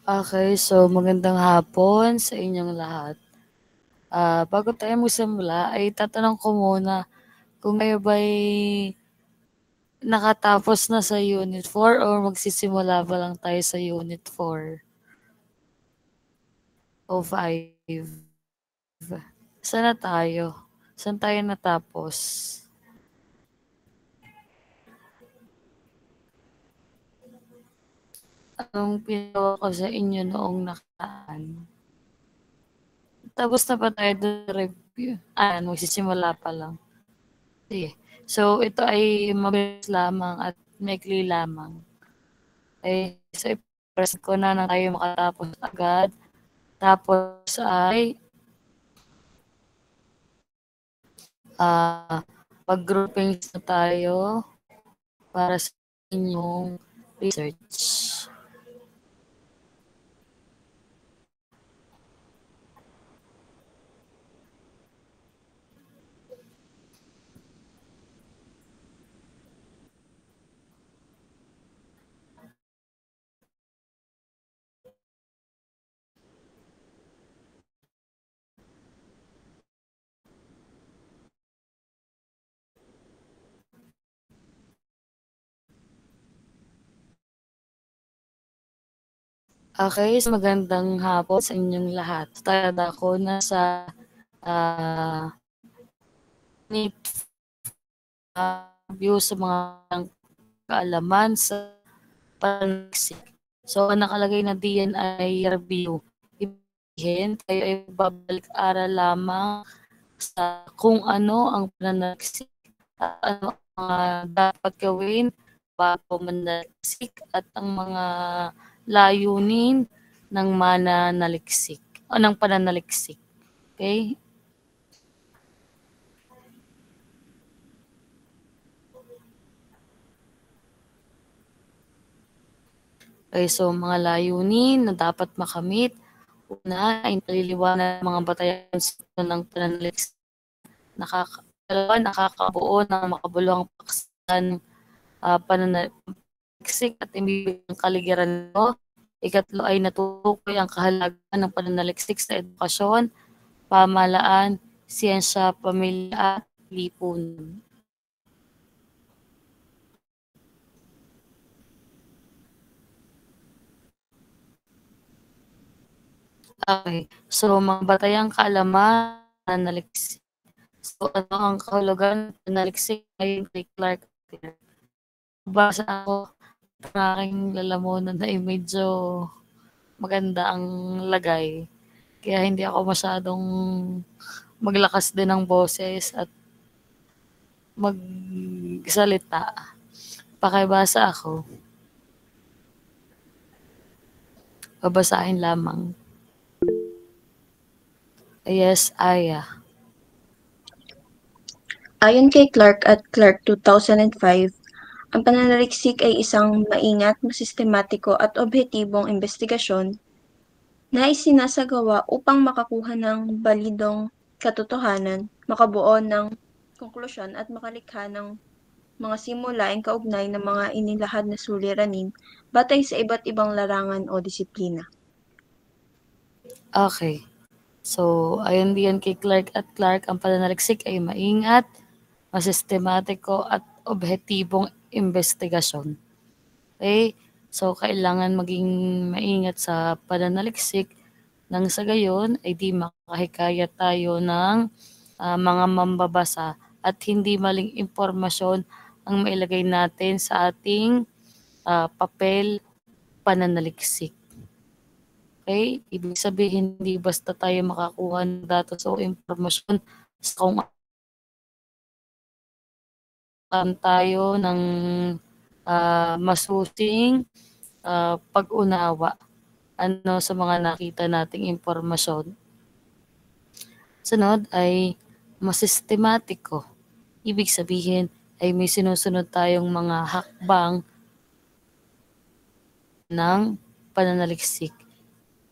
Okay, so magandang hapon sa inyong lahat. Bago tayo magsimula ay tatanong ko muna kung kayo ba'y nakatapos na sa Unit 4 or magsisimula pa lang tayo sa Unit 4 o 5? Saan na tayo? Saan tayo natapos? Anong pinagawa ko sa inyo noong nakaraan? Tapos na ba tayo sa review? Magsisimula pa lang. Sige. So, ito ay mabilis lamang at maikli lamang. So i-present ko na nang tayo makatapos agad. Tapos ay mag-groupings na tayo para sa inyong research. Okay, so magandang hapon sa inyong lahat. Tada ko na sa need view sa mga kaalaman sa panliksik. So, ang nakalagay na diyan ay review. Ibig tayo ay babalik-aral lamang sa kung ano ang pananaliksik at ano ang dapat gawin bago manaliksik at ang mga layunin ng mananaliksik o ng pananaliksik. Okay? Okay, so mga layunin na dapat makamit. Una ay naliliwanag ng mga batayan ng pananaliksik. Dalawa, nakakabuo ng makabuluhang paksa pananaliksik at ibibigay ng kaligiran nito. Ikatlo ay natutukoy ang kahalagahan ng pananaliksik sa edukasyon, pamahalaan, siyensya, pamilya at lipunan. Okay, so mga batayang kaalaman pananaliksik. So ano ang kahulugan ng pananaliksik ayon kay Clark? Basa ako ng aking lalamunan ay medyo maganda ang lagay. Kaya hindi ako masyadong maglakas din ng boses at magsalita. Pakibasa ako. Babasahin lamang. Yes, Aya. Ayon kay Clark at Clark 2005, ang pananaliksik ay isang maingat, sistematiko at objetibong imbestigasyon na isinasagawa upang makakuha ng balidong katotohanan, makabuo ng konklusyon at makalikha ng mga simulaing kaugnay ng mga inilahad na suliranin batay sa iba't ibang larangan o disiplina. Okay. So, ayon diyan kay Clark at Clark, ang pananaliksik ay maingat, masistematiko at objetibong investigasyon. Okay? So, kailangan maging maingat sa pananaliksik nang sa gayon ay di makahikayat tayo ng mga mambabasa at hindi maling impormasyon ang mailagay natin sa ating papel pananaliksik. Okay? Ibig sabihin, hindi basta tayo makakuha ng datos o impormasyon sa kung tayo ng masusing pag-unawa sa mga nakita nating impormasyon. Sunod ay masistematiko. Ibig sabihin ay may sinusunod tayong mga hakbang ng pananaliksik.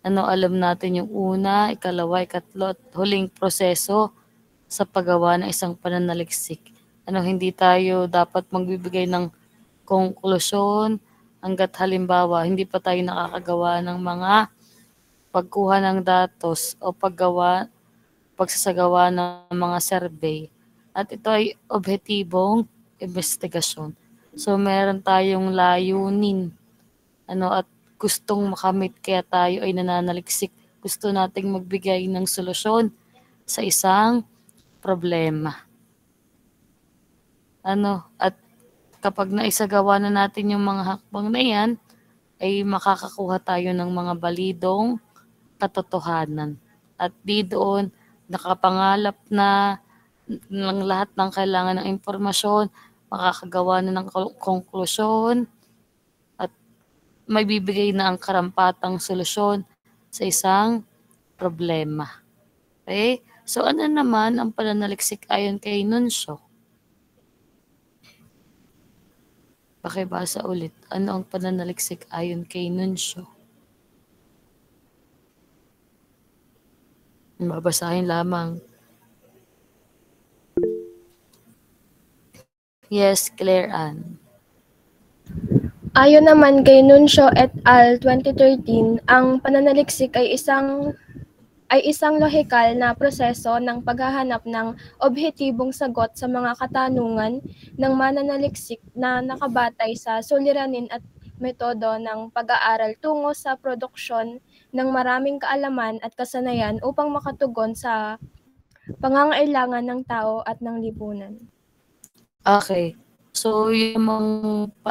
Alam natin yung una, ikalawa, ikatlo at huling proseso sa paggawa ng isang pananaliksik. Hindi tayo dapat magbibigay ng konklusyon hangga't halimbawa hindi pa tayo nakakagawa ng mga pagkuha ng datos o pagsasagawa ng mga survey. At ito ay objetibong investigasyon. So meron tayong layunin at gustong makamit kaya tayo ay nananaliksik. Gusto nating magbigay ng solusyon sa isang problema. At kapag naisagawa na natin yung mga hakbang na yan, ay makakakuha tayo ng mga balidong katotohanan. At di doon nakapangalap na ng lahat ng kailangan ng impormasyon, makakagawa na ng konklusyon, at may bibigay na ang karampatang solusyon sa isang problema. Okay? So ano naman ang pananaliksik ayon kay Nuncio? Pakibasa ulit. Ano ang pananaliksik ayon kay Nuncio? Babasahin lamang. Yes, Claire Ann. Ayon naman kay Nuncio et al. 2013, ang pananaliksik ay isang lohikal na proseso ng paghahanap ng objetibong sagot sa mga katanungan ng mananaliksik na nakabatay sa suliranin at metodo ng pag-aaral tungo sa produksyon ng maraming kaalaman at kasanayan upang makatugon sa pangangailangan ng tao at ng lipunan. Okay. So, yung mga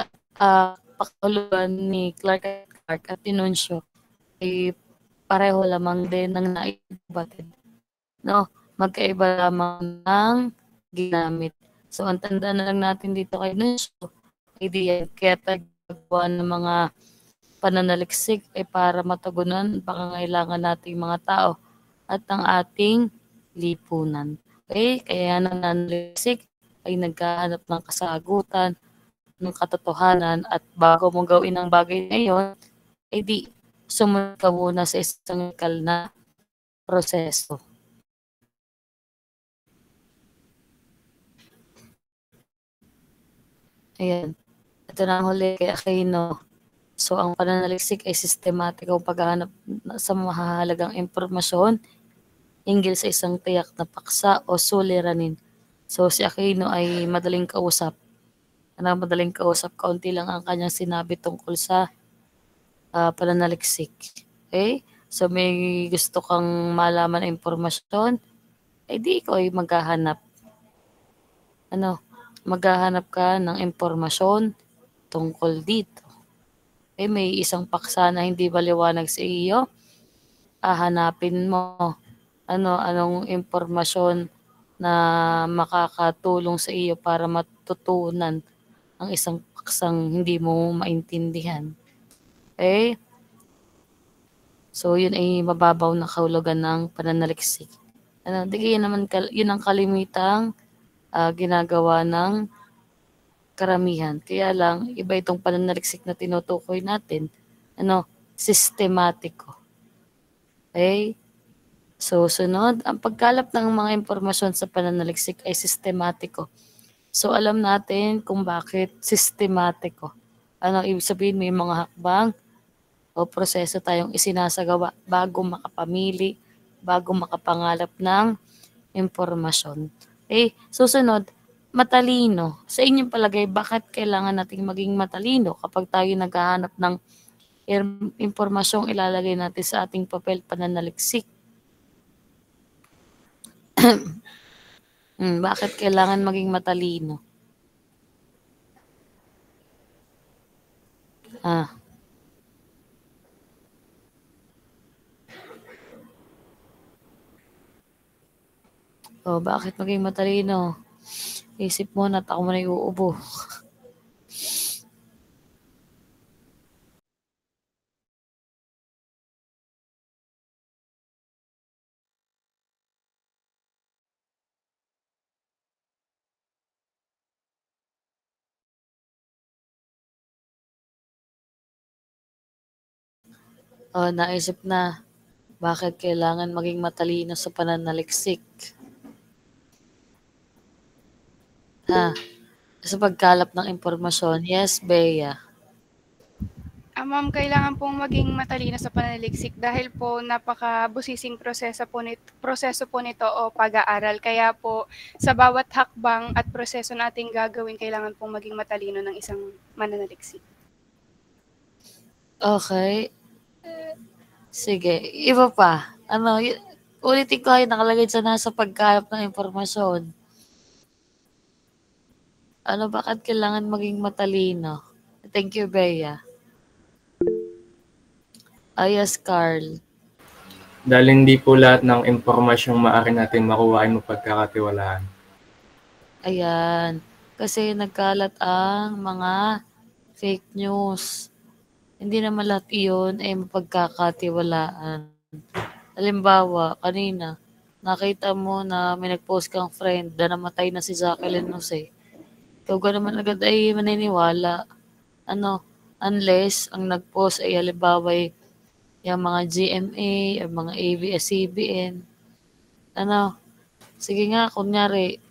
pakuluan ni Clark at ni Nuncio ay pareho lamang din ng naibatid. No? Magkaiba lamang ng ginamit. So, ang tanda na lang natin dito kay Nuncio, ay kaya tagagawa ng mga pananaliksik ay para matugunan ang pangangailangan nating mga tao at ang ating lipunan. Okay? Kaya nananaliksik ay naghahanap ng kasagutan, ng katotohanan, at bago mong gawin ang bagay na yun, ay di sumunod ka muna sa isang lokal na proseso. Ayan. Ito na ang huli kay Aquino. So, ang pananaliksik ay sistematikong paghahanap sa mahahalagang impormasyon hinggil sa isang tiyak na paksa o suliranin. So, si Aquino ay madaling kausap. Madaling kausap, kaunti lang ang kanyang sinabi tungkol sa pananaliksik. Okay? So, may gusto kang malaman na impormasyon, di ikaw ay maghahanap. Maghahanap ka ng impormasyon tungkol dito. May isang paksa na hindi maliwanag sa iyo, hanapin mo anong impormasyon na makakatulong sa iyo para matutunan ang isang paksang hindi mo maintindihan. Okay? So, yun ay mababaw na kahulugan ng pananaliksik. Yun ang kalimitang ginagawa ng karamihan. Kaya lang, iba itong pananaliksik na tinutukoy natin. Sistematiko. Okay? So, sunod, ang pagkalap ng mga impormasyon sa pananaliksik ay sistematiko. So, alam natin kung bakit sistematiko. Ano ibig sabihin? May mga hakbang o proseso tayong isinasagawa bago makapamili, bago makapangalap ng impormasyon. Okay? Susunod, matalino. Sa inyong palagay, bakit kailangan nating maging matalino kapag tayo naghahanap ng impormasyong ilalagay natin sa ating papel pananaliksik? Bakit kailangan maging matalino? Bakit maging matalino? Isip mo na ako mo na iuubo. Naisip na. Bakit kailangan maging matalino sa pananaliksik? Sa pagkalap ng impormasyon. Yes, Bea. Ma'am, kailangan pong maging matalino sa pananaliksik dahil po napakabusising proseso po nito o pag-aaral. Kaya po sa bawat hakbang at proseso nating gagawin, kailangan pong maging matalino ng isang mananaliksik. Okay. Sige, iba pa. Ulitin ko ay nakalagay sa nasa pagkalap ng impormasyon. Bakit kailangan maging matalino? Thank you, Bea. Yes, Carl. Dahil hindi po lahat ng impormasyong maaari natin makuha ay mapagkakatiwalaan. Ayan. Kasi nagkalat ang mga fake news. Hindi naman lahat iyon ay mapagkakatiwalaan. Halimbawa, kanina, nakita mo na may nag-post kang friend na namatay na si Jacqueline Jose. Ikaw ka naman agad ay maniniwala. Unless ang nag-post ay halimbawa ay yung mga GMA, yung mga ABS-CBN. Sige nga, kunyari,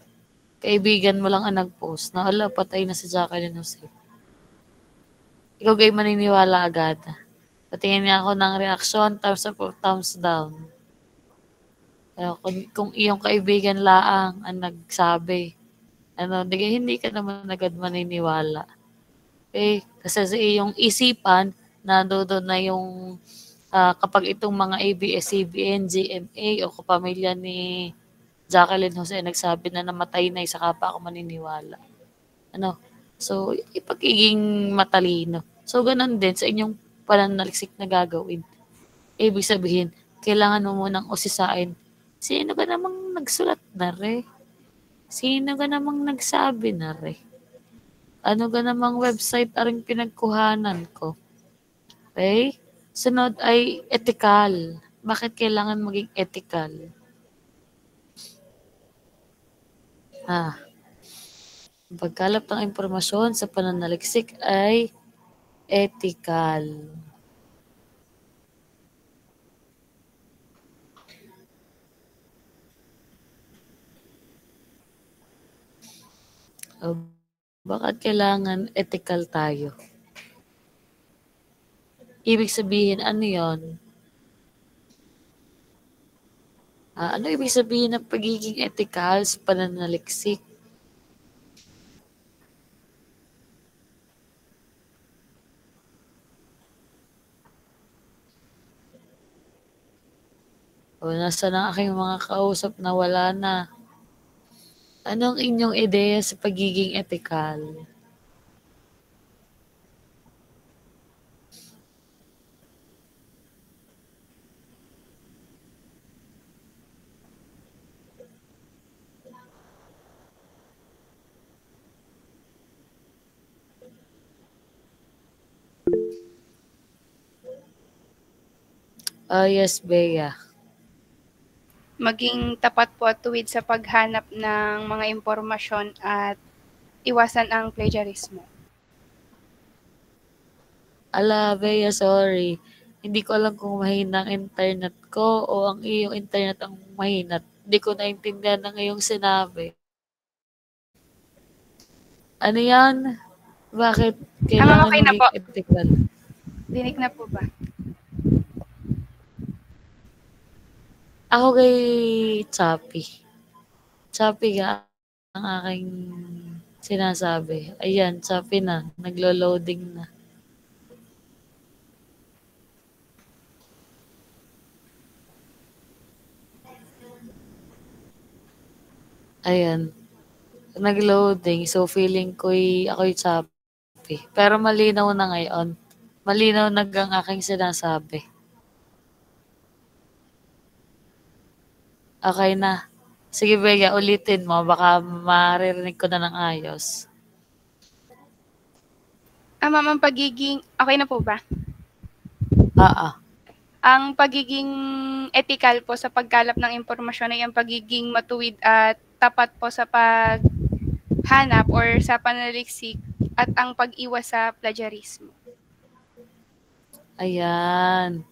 kaibigan mo lang ang nag-post na patay na si Jacqueline Jose. Ikaw ay maniniwala agad. Patingin niya ako ng reaksyon, thumbs up or thumbs down. Kung iyong kaibigan laang ang nagsabi, hindi ka naman agad maniniwala. Okay? Kasi sa iyong isipan, nandoon na yung kapag itong mga ABS-CBN, GMA o kapamilya ni Jacqueline Jose nagsabi na namatay na, saka pa ako maniniwala. So, ipagiging matalino. So, ganun din sa inyong pananaliksik na gagawin. Ibig sabihin, kailangan mo munang usisain, sino ka namang nagsulat na re? Sino ka namang nagsabi na re? Ano ka namang website aring pinagkuhanan ko? Okay? Sunod ay ethical. Bakit kailangan maging ethical? Pagkalap ng impormasyon sa pananaliksik ay ethical. Bakit kailangan ethical tayo? Ibig sabihin, ano yon? Ano ibig sabihin ng pagiging ethical sa pananaliksik? Nasaan ang aking mga kausap na wala na? Anong inyong ideya sa pagiging ethical? Yes, Bea. Maging tapat po at tuwid sa paghanap ng mga impormasyon at iwasan ang plagiarismo. Bea, sorry. Hindi ko alam kung mahina ang internet ko o ang iyong internet ang mahina. Hindi ko naintindihan ang iyong sinabi. Ano yan? Bakit kailangan okay na maging po. ethical? Dinig na po ba? Ako kay Chappy. Chappy ka ang aking sinasabi. Ayan, Chappy na. Naglo-loading na. Ayan. Nag-loading. So, feeling ko'y ako'y Chappy. Pero malinaw na ngayon. Malinaw na ang aking sinasabi. Okay na. Sige, Bea, ulitin mo. Baka maririnig ko na ng ayos. Ma'am, ang pagiging... Okay na po ba? Ang pagiging ethical po sa pagkalap ng impormasyon ay ang pagiging matuwid at tapat po sa paghanap or sa pananaliksik at ang pag-iwas sa plagiarismo. Ayan.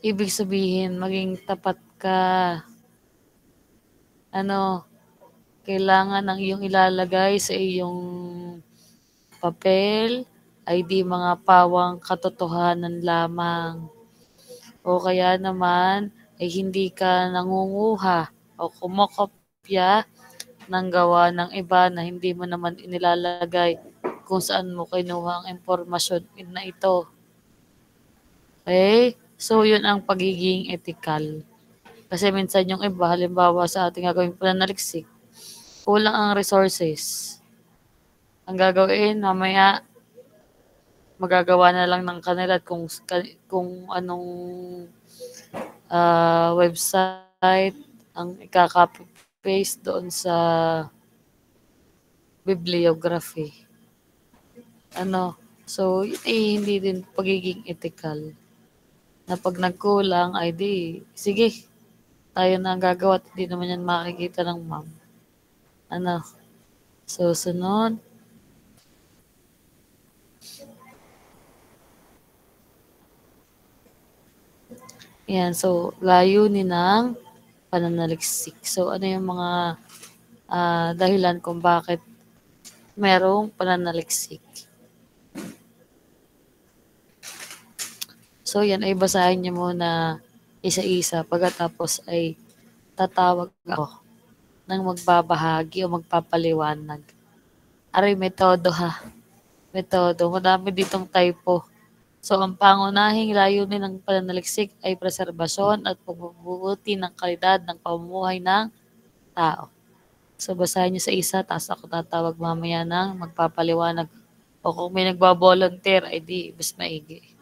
Ibig sabihin, maging tapat ka. Kailangan ang iyong ilalagay sa iyong papel, ay di mga pawang katotohanan lamang o kaya naman ay hindi ka nangunguha o kumokopya ng gawa ng iba na hindi mo naman inilalagay kung saan mo kinuha ang impormasyon na ito. Okay? So, yun ang pagiging ethical. Kasi minsan yung iba, halimbawa sa ating gagawing pananaliksik, kulang ang resources. Ang gagawin, mamaya, magagawa na lang ng kanila at kung anong website ang ikaka-paste doon sa bibliography. So, hindi din pagiging ethical. Na pag nagkulang, ay di, sige, tayo na ang gagawa at hindi naman yan makikita ng ma'am. Sunod. Yan, so, layunin ng pananaliksik. So, ano yung mga dahilan kung bakit merong pananaliksik? So, yan ay basahin niyo muna isa-isa. Pagkatapos ay tatawag ako ng magbabahagi o magpapaliwanag. Aray, metodo ha. Metodo. Madami ditong typo. So, ang pangunahing layunin ng pananaliksik ay preserbasyon at pagbubuti ng kalidad ng pamumuhay ng tao. So, basahin niyo sa isa, tapos ako tatawag mamaya ng magpapaliwanag. O kung may nagbabolunteer, ay di, mas maigi.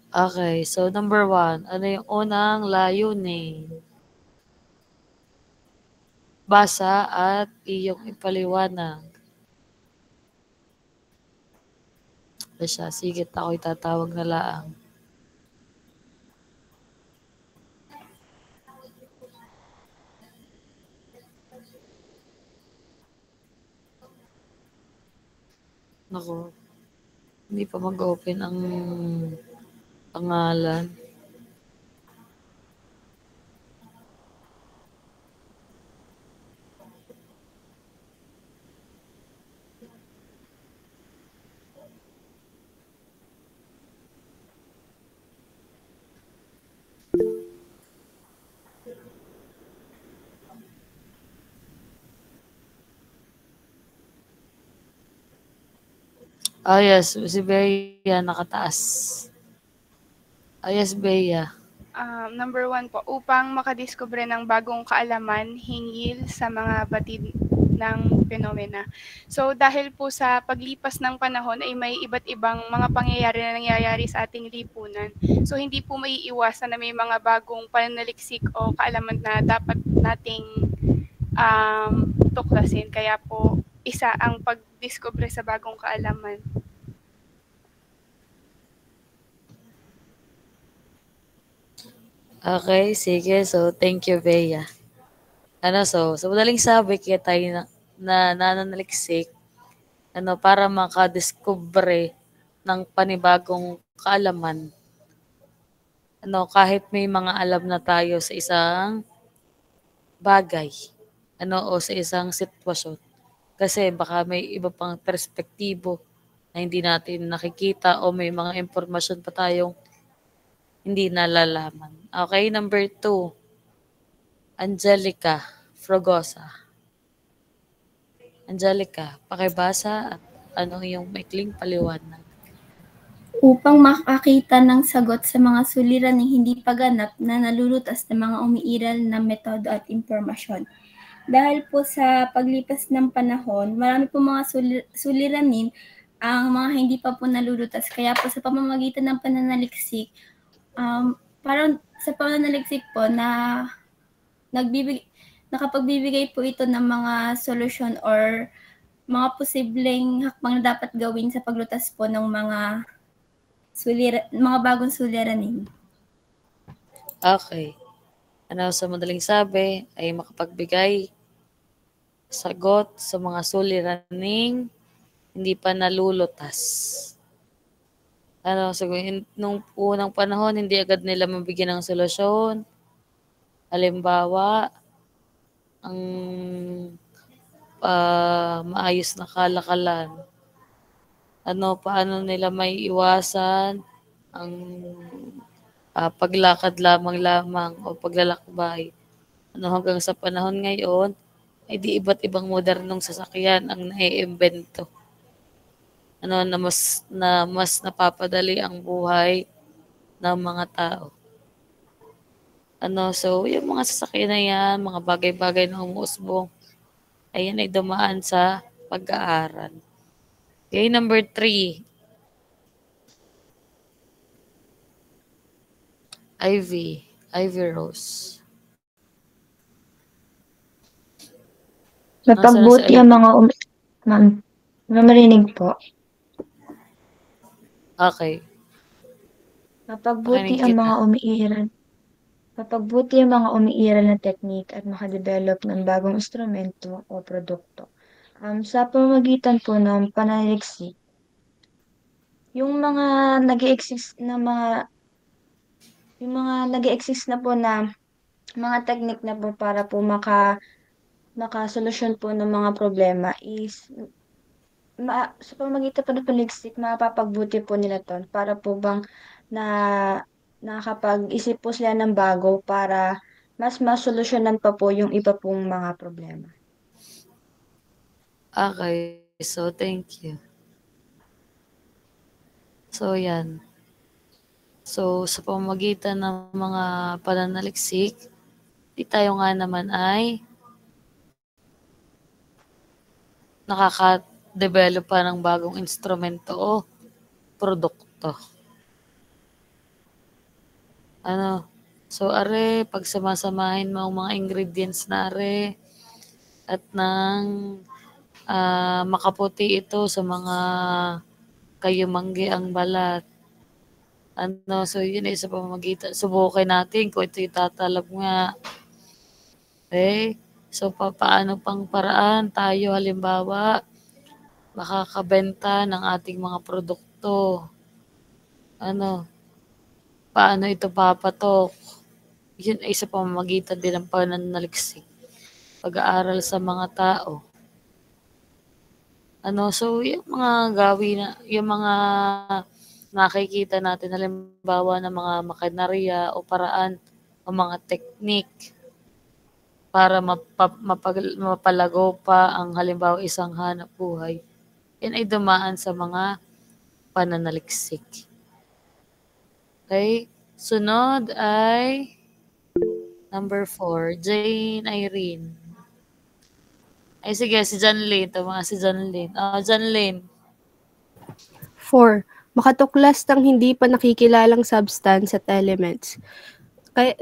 Okay, so number 1, ano yung unang layunin? Basa at iyong ipaliwanag. Sige, ako'y tatawag na laang. Naku, hindi pa mag-open ang pangalan. Yes, si Bea nakataas. Yes, Bea. Number 1 po, upang makadiskubre ng bagong kaalaman hinggil sa mga batid ng phenomena. So dahil po sa paglipas ng panahon ay may iba't ibang mga pangyayari na nangyayari sa ating lipunan. So hindi po maiiwasan na may mga bagong pananaliksik o kaalaman na dapat nating tuklasin. Kaya po isa ang pagdiskubre sa bagong kaalaman. Okay, sige. So, thank you, Bea. So madaling sabi, kaya tayo nananaliksik, para makadiskubre ng panibagong kaalaman. Kahit may mga alam na tayo sa isang bagay, o sa isang sitwasyon. Kasi baka may iba pang perspektibo na hindi natin nakikita o may mga impormasyon pa tayong hindi nalalaman. Okay, number 2, Angelica Fragosa. Angelica, pakibasa at ano yung maikling paliwanag. Upang makakita ng sagot sa mga suliraning hindi pa ganap na nalulutas ng mga umiiral na metodo at impormasyon. Dahil po sa paglipas ng panahon, marami po mga suliranin ang mga hindi pa po nalulutas. Kaya po sa pamamagitan ng pananaliksik, parang sa pananaliksik po na nakapagbibigay po ito ng mga solusyon or mga posibleng hakbang na dapat gawin sa paglutas po ng mga bagong suliranin. Okay. Ano sa madaling sabi ay makapagbigay sagot sa mga suliraning hindi pa nalulutas. Ano, so, nung unang panahon, hindi agad nila mabigyan ng solusyon. Halimbawa, ang maayos na kalakalan. Ano, paano nila may iwasan ang paglakad lamang o paglalakbay. Ano, hanggang sa panahon ngayon, ay di iba't ibang modernong sasakyan ang naiimbento. Ano, na mas napapadali ang buhay ng mga tao. Ano, so yung mga sasakyan na yan, mga bagay-bagay na umuusbong, ayan ay dumaan sa pag-aaral. Okay, number 3. Ivy Rose. Mapagbuti ang mga ma'am, marinig po. Okay. Mapagbuti ang mga umiiral na teknik at makadevelop ng bagong instrumento o produkto. Sa pamamagitan po ng pananaliksik, yung mga nag-e-exist na po na mga teknik na po para po makasolusyon po ng mga problema is sa pamamagitan po ng pananaliksik, mapapagbuti po nila to para po bang nakakapag-isip po sila ng bago para mas masolusyonan pa po yung iba pong mga problema. Okay, so thank you. So yan. So sa pamamagitan ng mga pananaliksik, di tayo nga naman ay nakaka-develop pa ng bagong instrumento o produkto. Ano, so are, pag samasamahin mo ang mga ingredients na are, at nang makaputi ito sa mga kayumanggi ang balat. Ano, so yun ay sa pamamagitan. Subukan natin kung ito itatalab nga. Okay? So paano pang paraan tayo halimbawa makakabenta ng ating mga produkto? Ano? Paano ito papatok? Yun ay sa pamamagitan din ng pananaliksik. Pag-aaral sa mga tao. Ano, so yung mga yung mga nakikita natin halimbawa ng mga makinarya o paraan o mga teknik para mapalago pa ang halimbawa isang hanap buhay, yan ay dumaan sa mga pananaliksik. Okay? Sunod ay number 4, Jane Irene. Ay sige, si Janlyn. Si Janlyn. Janlyn. 4. Makatuklas ng hindi pa nakikilalang substance at elements.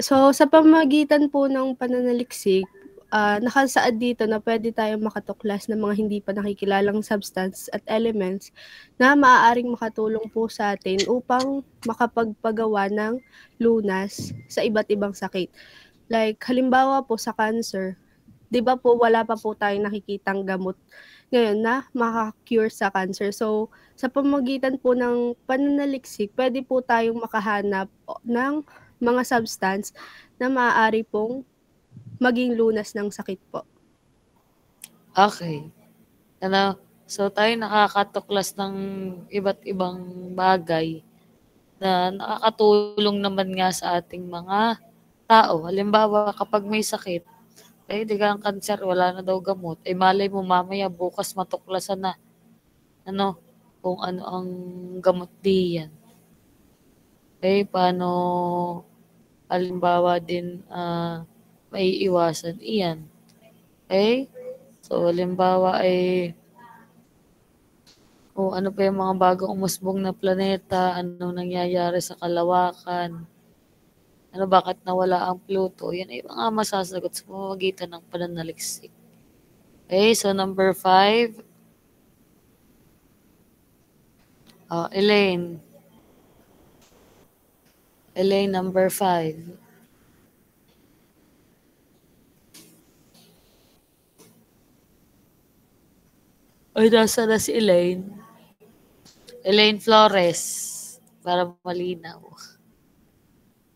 So, sa pamamagitan po ng pananaliksik, nakasaad dito na pwede tayong makatuklas ng mga hindi pa nakikilalang substance at elements na maaaring makatulong po sa atin upang makapagpagawa ng lunas sa iba't ibang sakit. Like, halimbawa po sa cancer, di ba po wala pa po tayong nakikitang gamot ngayon na makaka-cure sa cancer. So, sa pamamagitan po ng pananaliksik, pwede po tayong makahanap ng mga substance na maaari pong maging lunas ng sakit po. Okay. Ano, so tayo nakakatuklas ng iba't ibang bagay na nakakatulong naman nga sa ating mga tao. Halimbawa, kapag may sakit, di ka ang kanser, wala na daw gamot. Malay mo mamaya bukas matuklasan na ano, kung ano ang gamot diyan. Paano halimbawa din maiiwasan iyan. So halimbawa ano pa yung mga bagong umusbong na planeta, anong nangyayari sa kalawakan, bakit nawala ang Pluto, yan ay mga masasagot sa pamamagitan ng pananaliksik. So number 5, Elaine. Elaine, number 5. Ay, nasa na si Elaine? Elaine Flores. Para malinaw.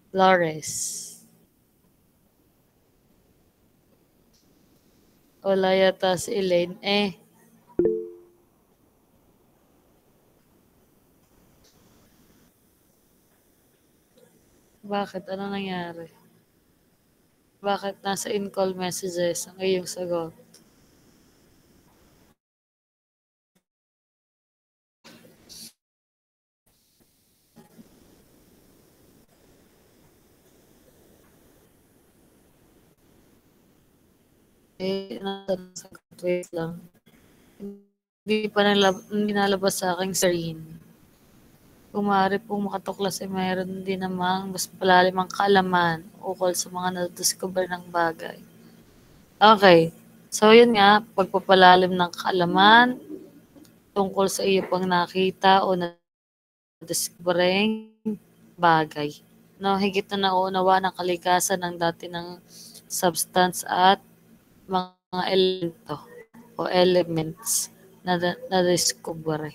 Flores. Wala yata si Elaine. Bakit? Ano nangyari? Bakit nasa in-call messages ang iyong sagot? Nasa sagot. Wait lang. Hindi nalabas sa aking screen. Kung maaari pong makatuklas mayroon din namang mas palalim ang kaalaman ukol sa mga na-discover ng bagay. Okay. So, yun nga, pagpapalalim ng kaalaman tungkol sa iyo pang nakita o na-discovering bagay. Higit na nauunawa ng kalikasan ng dati ng substance at mga elemento o elements na discover.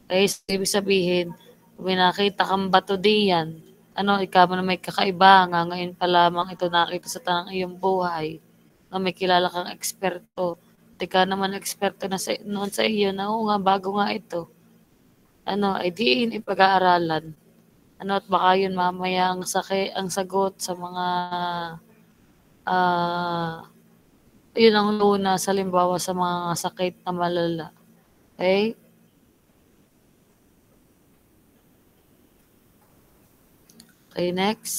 So, ibig sabihin, kung nakita kang bato diyan, ikaw mo na may kakaiba, nga ngayon pa lamang ito nakita sa tanang iyong buhay, na may kilala kang eksperto, ka naman eksperto na noon sa iyo, na nga, bago nga ito, ay diin ipag-aaralan. At baka yun mamaya ang sagot sa mga, yun ang luna sa limbawa sa mga sakit na malala. Okay? Okay, next.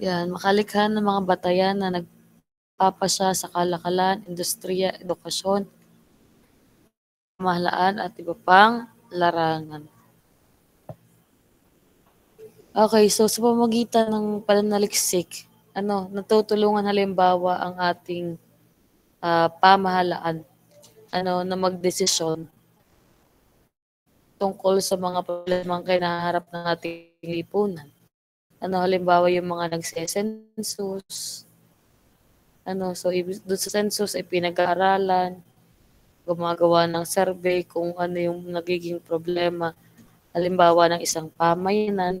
Yan, makalikha ng mga batayan na nagpapasya sa kalakalan, industriya, edukasyon, pamahalaan at iba pang larangan. Okay, so sa pamamagitan ng pananaliksik, natutulungan halimbawa ang ating pamahalaan na magdesisyon tungkol sa mga problemang kinaharap ng ating lipunan. Halimbawa yung mga nagse-census. So doon sa census ay pinag-aaralan, gumagawa ng survey kung ano yung nagiging problema, halimbawa ng isang pamayanan.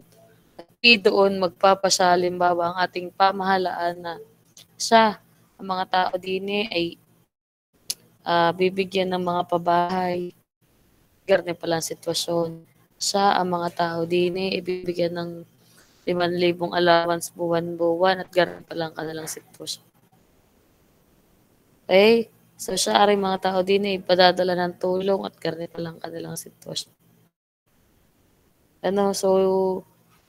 At doon magpapasya halimbawa ang ating pamahalaan na ang mga tao din ay bibigyan ng mga pabahay, ganyan pala ang sitwasyon. Ang mga tao din ibibigyan ng 5,000 allowance buwan-buwan at ganyan pala ang kanilang sitwasyon. Okay? So mga tao din ipadadala ng tulong at ganyan pala ang kanilang sitwasyon. So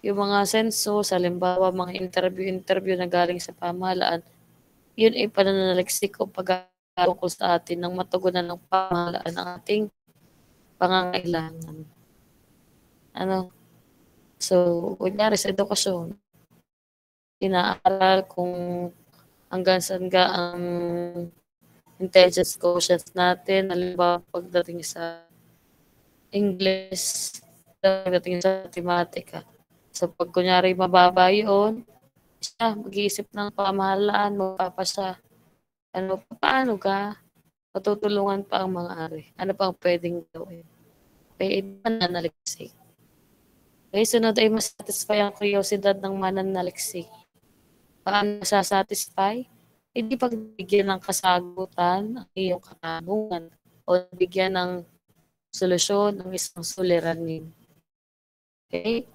yung mga census, halimbawa mga interview na galing sa pamahalaan, yun ay pananaliksik o pag-tungkol sa atin ng matugunan ng pamahalaan ng ating pangangailangan. So, kunyari sa edukasyon, inaaral kung hanggang saan ang intelligence quotient natin, halimbawa pagdating sa English, pagdating sa matematika. So, pag kunyari mababa yun, mag-iisip ng pamahalaan, magpapasya. Paano ka? Matutulungan pa ang mga ari. Ano pang pwedeng gawin? Mananaliksik. Okay, sunod ay masatisfy ang kuryosidad ng mananaliksik. Paano masasatisfy? hindi pagbigyan ng kasagutan ang iyong katanungan o bigyan ng solusyon ng isang suliranin. Okay?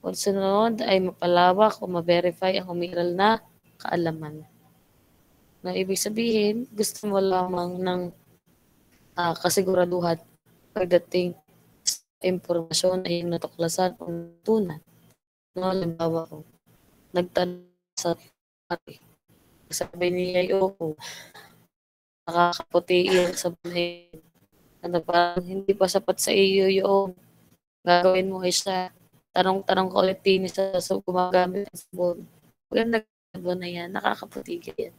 Kung sunod ay mapalawak o ma-verify ang umiiral na kaalaman. Na ibig sabihin, gusto mo lamang ng kasiguraduhan pagdating sa impormasyon ay natuklasan o natutunan. No, halimbawa ko, nagtanong sa pare, sabi niya, oo, nakakaputi yung sabihin. Ano parang hindi pa sapat sa iyo yung gagawin mo is tanong-tanong ka ulit din sa gumagamit ng sabon. Maganda sabon na yan, nakakaputi ka yan.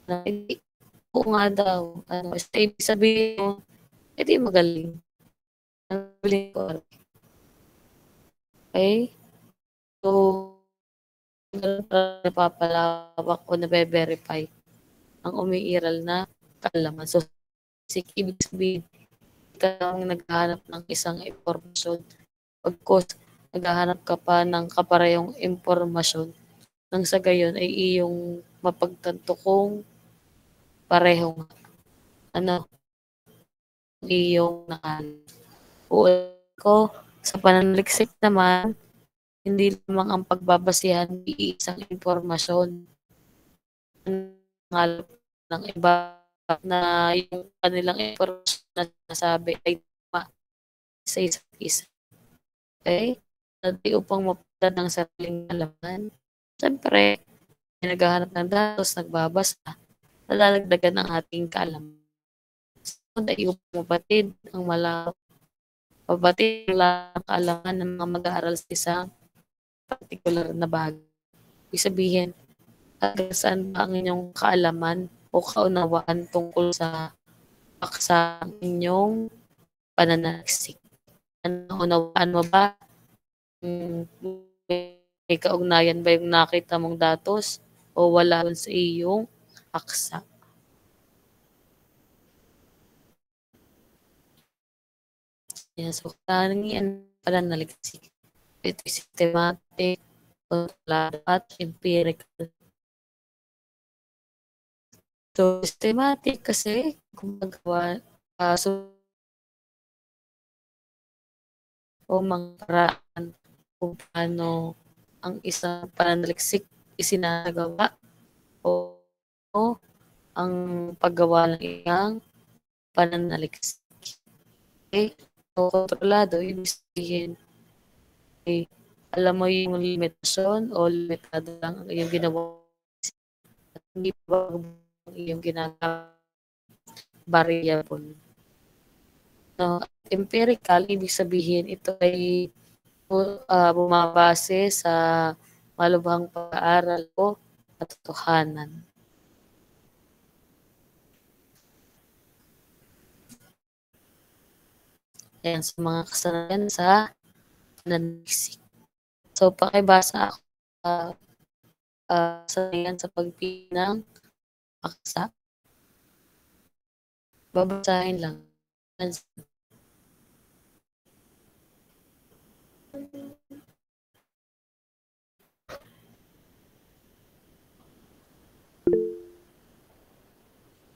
Hindi, oo nga daw. Ibig sabihin mo, hindi magaling. Magaling ko. Okay? So, napapalawak o nabe-verify ang umiiral na kaalaman. So, ibig sabihin, ikaw ang naghahanap ng isang impormasyon. Pagkos, naghahanap ka pa ng kaparehong impormasyon nang sa gayon ay iyong mapagtanto kung parehong iyong nakahanap. Ko, sa pananaliksik naman, hindi lamang ang pagbabasihan ng isang impormasyon ng iba na yung kanilang impormasyon na sinasabi ay tama sa isa't isa. Okay? Dati upang mapagdad ng sariling alaman, siyempre, naghahanap ng datos, nagbabasa, nalalagdagan ang ating kaalaman. So, dahil upang mabatid ang mabatid ang kaalaman ng mga mag-aaral sa isang particular na bagay. Ibig sabihin, hanggang saan ba ang inyong kaalaman o kaunawaan tungkol sa paksang inyong pananaliksik? Unawaan mo ba? May kaugnayan ba yung nakita mong datos o wala sa iyong aksa? Yan, so katangian pananaliksik. Ito systematic, kontrolado at empirical. So, systematic kasi gumagawa o mga paraan kung paano ang isang pananaliksik isinagawa o ang paggawa ng iyang pananaliksik. Okay? So, kontrolado, ibig sabihin, alam mo yung limitasyon o limitado lang ang iyong ginawa at hindi pa ang iyong ginagawa variable. No, empirical, ibig sabihin ito ay bumabase sa malubhang pag-aaral o katotohanan. Ayan, sa mga kasanayan sa pananaliksik. So, pakibasa ako sa pagpili ng paksa. Babasahin lang.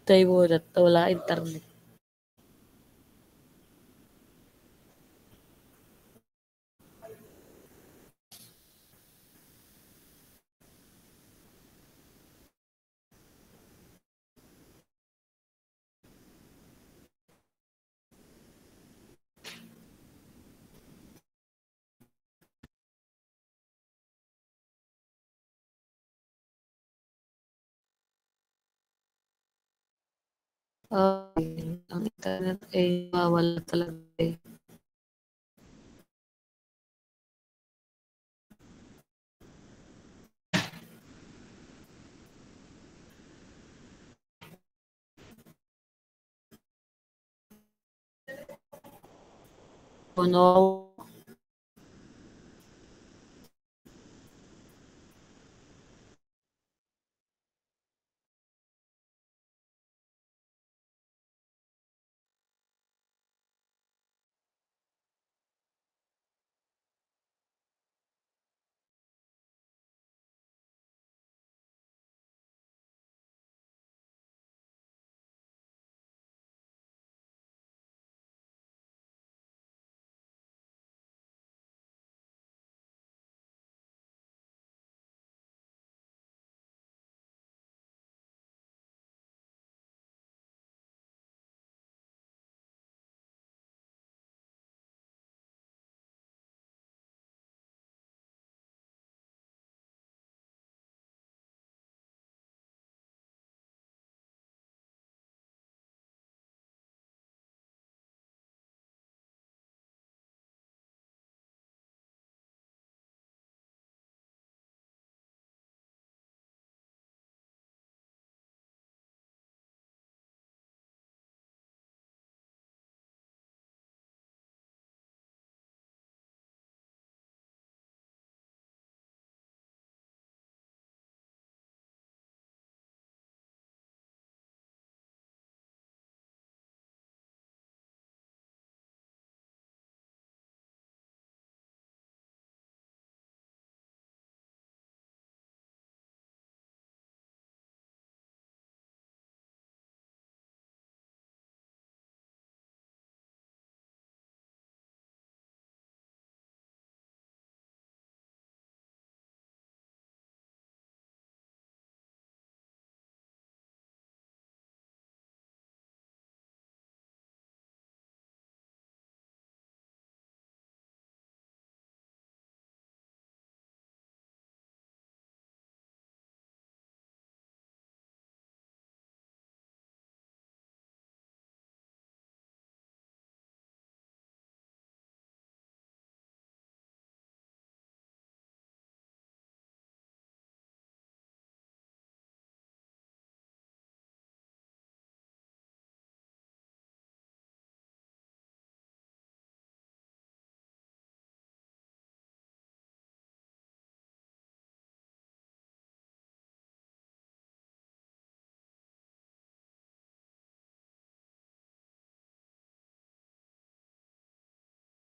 Tayo muna, wala internet. Ang internet ay mawala talaga eh. Oh no.